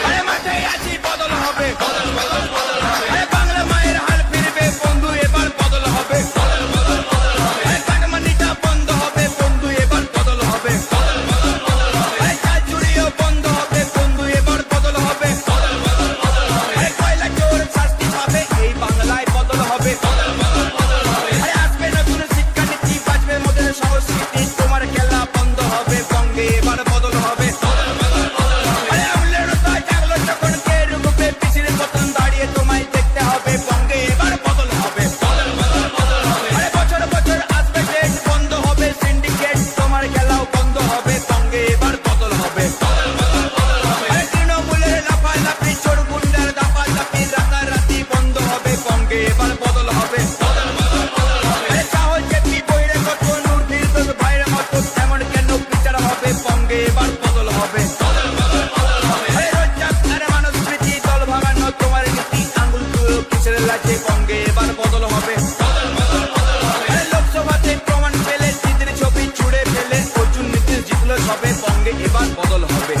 আরে মাঠে আছি বদল হবে, আরে বাংলা মায়ের হাল ফিরবে বন্ধু এবার বদল হবে, আরে কাটমানিটা বন্ধ হবে বন্ধু এবার বদল হবে, আরে চাল চুরিও বন্ধ হবে বন্ধু এবার বদল হবে, আরে কয়লা চোর শাস্তি পাবে এই বাংলায় বদল হবে, আরে আসবে নতুন শিক্ষানীতি বাঁচবে মোদের সংস্কৃতি তোমার খেলা বন্ধ হবে বঙ্গে এবার বদল হবে, আরে আমলের তাই জাগলো যখন কে রুখবে পিছিয়ে পতন দাঁড়িয়ে তোমায় দেখতে হবে বঙ্গে এবার বদল হবে, আরে বছর বছর আসবে ডেট বন্ধ হবে সিন্ডিকেট তোমার খেলাও বন্ধ হবে বঙ্গে এবার বদল হবে, আরে তৃণমূলের লাফালাফি চোর গুন্ডার দাপালাফি রাতারাতি বন্ধ হবে বঙ্গে এবার বদল হবে, আরে চাহল চেপি বইরে কত নূর ফিরদৌস ভাইয়ের মতো এমন কেন বিচার হবে বঙ্গে এবার বদল হবে, আরে রজ্জাক আরে মানুষ প্রীতি দল ভাঙানো তোমার নীতি আঙ্গুল তুলো কিসের লাজে বঙ্গে এবার বদল হবে, আরে লোকসভাতে প্রমাণ পেলে দিদির ছবি ছুড়ে ফেলে অর্জুন নীতিশ জিতলো সবে বঙ্গে এবার বদল হবে।